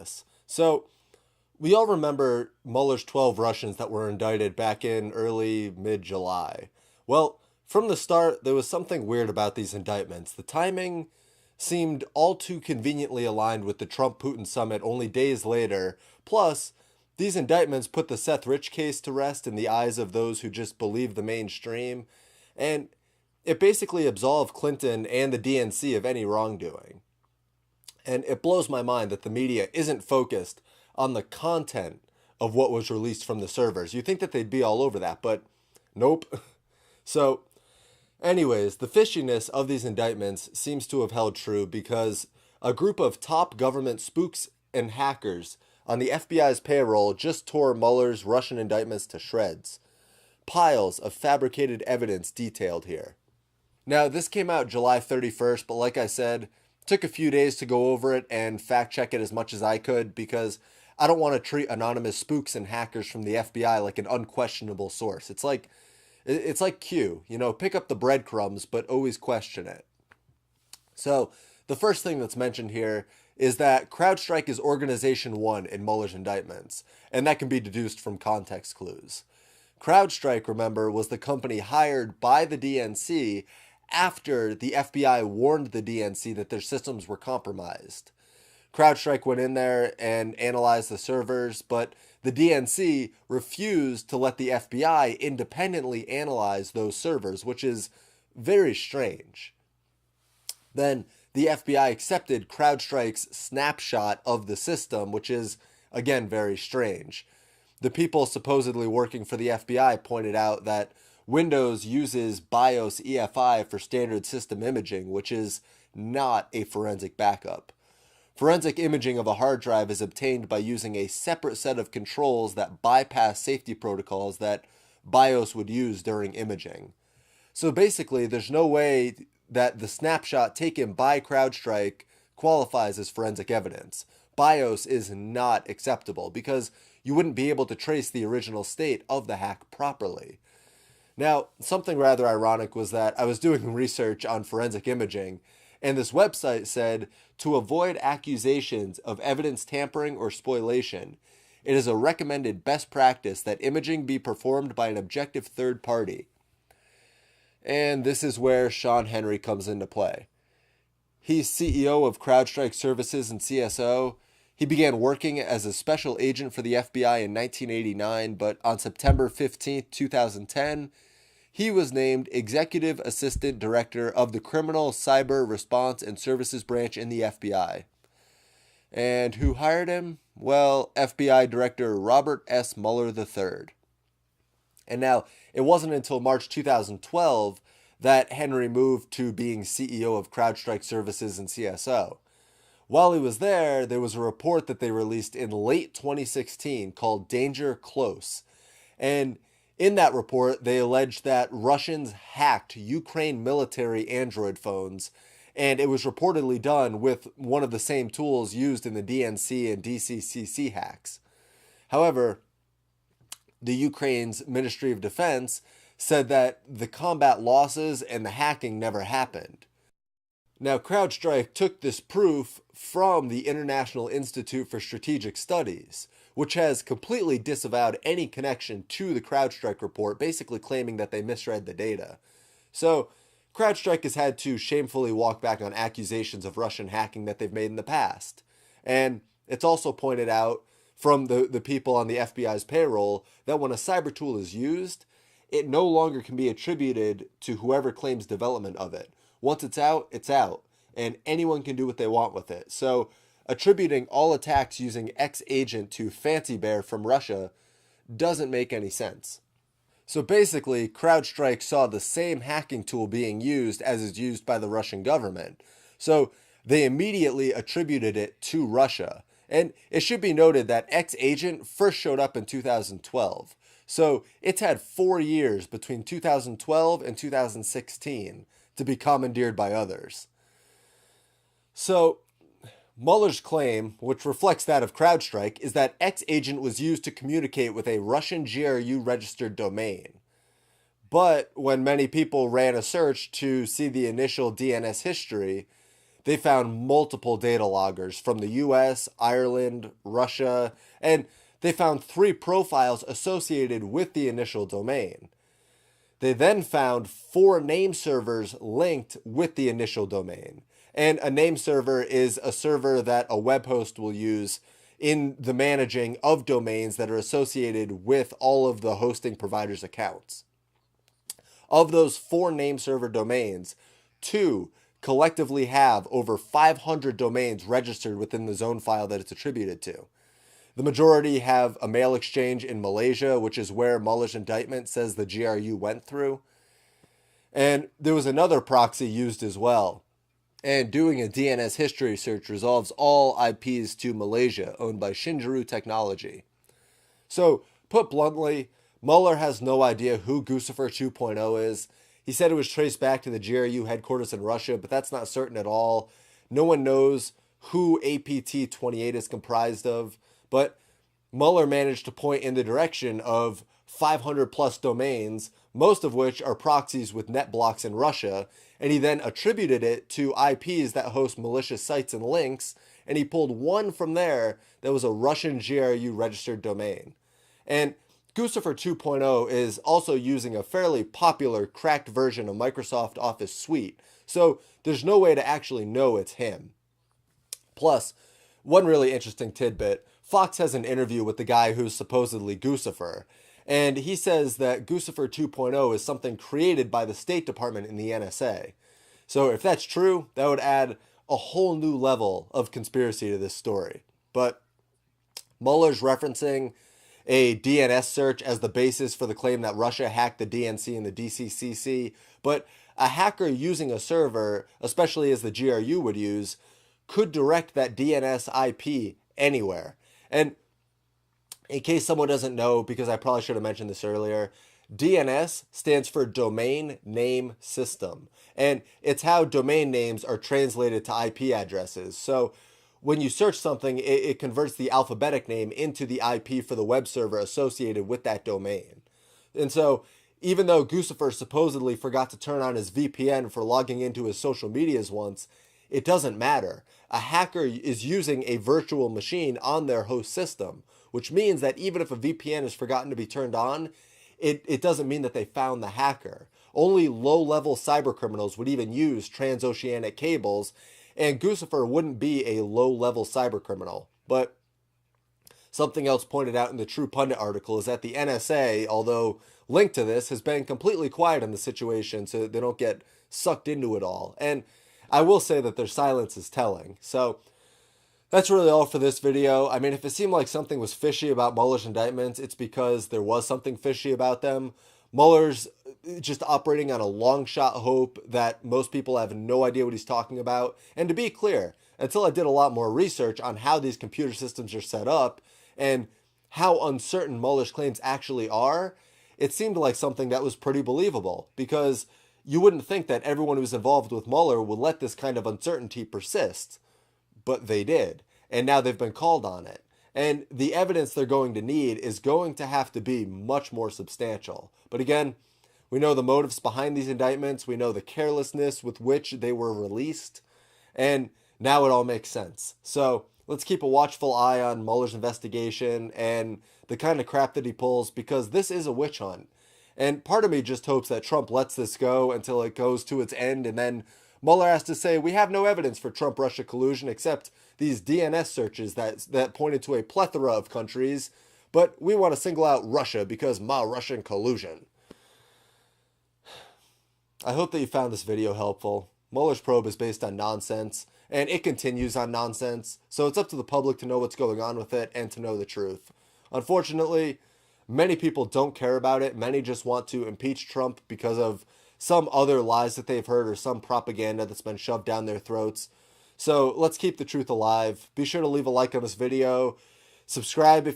this. So, we all remember Mueller's 12 Russians that were indicted back in early mid July. Well, from the start, there was something weird about these indictments. The timing seemed all too conveniently aligned with the Trump Putin summit only days later. Plus, these indictments put the Seth Rich case to rest in the eyes of those who just believe the mainstream. And it basically absolved Clinton and the DNC of any wrongdoing. And it blows my mind that the media isn't focused on the content of what was released from the servers. You think that they'd be all over that, but nope. So, anyways, the fishiness of these indictments seems to have held true because a group of top government spooks and hackers on the FBI's payroll just tore Mueller's Russian indictments to shreds. Piles of fabricated evidence detailed here. Now, this came out July 31st, but like I said, took a few days to go over it and fact check it as much as I could because I don't want to treat anonymous spooks and hackers from the FBI like an unquestionable source. It's like Q, pick up the breadcrumbs but always question it. So, the first thing that's mentioned here is that CrowdStrike is Organization 1 in Mueller's indictments, and that can be deduced from context clues. CrowdStrike, remember, was the company hired by the DNC after the FBI warned the DNC that their systems were compromised. CrowdStrike went in there and analyzed the servers, but the DNC refused to let the FBI independently analyze those servers, which is very strange. Then the FBI accepted CrowdStrike's snapshot of the system, which is, again, very strange. The people supposedly working for the FBI pointed out that Windows uses BIOS EFI for standard system imaging, which is not a forensic backup. Forensic imaging of a hard drive is obtained by using a separate set of controls that bypass safety protocols that BIOS would use during imaging. So basically, there's no way that the snapshot taken by CrowdStrike qualifies as forensic evidence. BIOS is not acceptable because you wouldn't be able to trace the original state of the hack properly. Now, something rather ironic was that I was doing research on forensic imaging, and this website said, to avoid accusations of evidence tampering or spoliation, it is a recommended best practice that imaging be performed by an objective third party. And this is where Sean Henry comes into play. He's CEO of CrowdStrike Services and CSO. He began working as a special agent for the FBI in 1989, but on September 15, 2010, he was named Executive Assistant Director of the Criminal Cyber Response and Services Branch in the FBI. And who hired him? Well, FBI Director Robert S. Mueller III. And now, it wasn't until March 2012 that Henry moved to being CEO of CrowdStrike Services and CSO. While he was there, there was a report that they released in late 2016 called Danger Close. And in that report, they alleged that Russians hacked Ukraine military Android phones, and it was reportedly done with one of the same tools used in the DNC and DCCC hacks. However, the Ukraine's Ministry of Defense said that the combat losses and the hacking never happened. Now, CrowdStrike took this proof from the International Institute for Strategic Studies, which has completely disavowed any connection to the CrowdStrike report, basically claiming that they misread the data. So, CrowdStrike has had to shamefully walk back on accusations of Russian hacking that they've made in the past. And it's also pointed out from the people on the FBI's payroll that when a cyber tool is used, it no longer can be attributed to whoever claims development of it. Once it's out, and anyone can do what they want with it. So, attributing all attacks using X-Agent to Fancy Bear from Russia doesn't make any sense. So basically, CrowdStrike saw the same hacking tool being used as is used by the Russian government. So they immediately attributed it to Russia. And it should be noted that X-Agent first showed up in 2012. So it's had 4 years between 2012 and 2016 to be commandeered by others. So Mueller's claim, which reflects that of CrowdStrike, is that X-Agent was used to communicate with a Russian GRU-registered domain. But when many people ran a search to see the initial DNS history, they found multiple data loggers from the US, Ireland, Russia, and they found 3 profiles associated with the initial domain. They then found 4 name servers linked with the initial domain. And a name server is a server that a web host will use in the managing of domains that are associated with all of the hosting providers' accounts. Of those 4 name server domains, 2 collectively have over 500 domains registered within the zone file that it's attributed to. The majority have a mail exchange in Malaysia, which is where Mueller's indictment says the GRU went through. And there was another proxy used as well. And doing a DNS history search resolves all IPs to Malaysia, owned by Shinjiru Technology. So, put bluntly, Mueller has no idea who Guccifer 2.0 is. He said it was traced back to the GRU headquarters in Russia, but that's not certain at all. No one knows who APT-28 is comprised of, but Mueller managed to point in the direction of 500 plus domains, most of which are proxies with net blocks in Russia, and he then attributed it to IPs that host malicious sites and links, and he pulled one from there that was a Russian GRU registered domain. And Guccifer 2.0 is also using a fairly popular cracked version of Microsoft Office Suite, so there's no way to actually know it's him. Plus, one really interesting tidbit, Fox has an interview with the guy who's supposedly Guccifer, and he says that Guccifer 2.0 is something created by the State Department in the NSA. So if that's true, that would add a whole new level of conspiracy to this story. But Mueller's referencing a DNS search as the basis for the claim that Russia hacked the DNC and the DCCC, but a hacker using a server, especially as the GRU would use, could direct that DNS IP anywhere. And in case someone doesn't know, because I probably should have mentioned this earlier, DNS stands for Domain Name System, and it's how domain names are translated to IP addresses. So when you search something, it converts the alphabetic name into the IP for the web server associated with that domain. And so even though Guccifer supposedly forgot to turn on his VPN for logging into his social medias once, it doesn't matter. A hacker is using a virtual machine on their host system, which means that even if a VPN is forgotten to be turned on, it doesn't mean that they found the hacker. Only low-level cybercriminals would even use transoceanic cables, and Guccifer wouldn't be a low-level cybercriminal. But something else pointed out in the True Pundit article is that the NSA, although linked to this, has been completely quiet on the situation so they don't get sucked into it all. And I will say that their silence is telling. So that's really all for this video. I mean, if it seemed like something was fishy about Mueller's indictments, it's because there was something fishy about them. Mueller's just operating on a long shot hope that most people have no idea what he's talking about. And to be clear, until I did a lot more research on how these computer systems are set up and how uncertain Mueller's claims actually are, it seemed like something that was pretty believable, because you wouldn't think that everyone who's involved with Mueller would let this kind of uncertainty persist. But they did, and now they've been called on it. And the evidence they're going to need is going to have to be much more substantial. But again, we know the motives behind these indictments, we know the carelessness with which they were released, and now it all makes sense. So let's keep a watchful eye on Mueller's investigation and the kind of crap that he pulls, because this is a witch hunt. And part of me just hopes that Trump lets this go until it goes to its end, and then Mueller has to say, we have no evidence for Trump-Russia collusion except these DNS searches that pointed to a plethora of countries, but we want to single out Russia because Russian collusion. I hope that you found this video helpful. Mueller's probe is based on nonsense, and it continues on nonsense, so it's up to the public to know what's going on with it and to know the truth. Unfortunately, many people don't care about it. Many just want to impeach Trump because of some other lies that they've heard or some propaganda that's been shoved down their throats. So let's keep the truth alive. Be sure to leave a like on this video. Subscribe if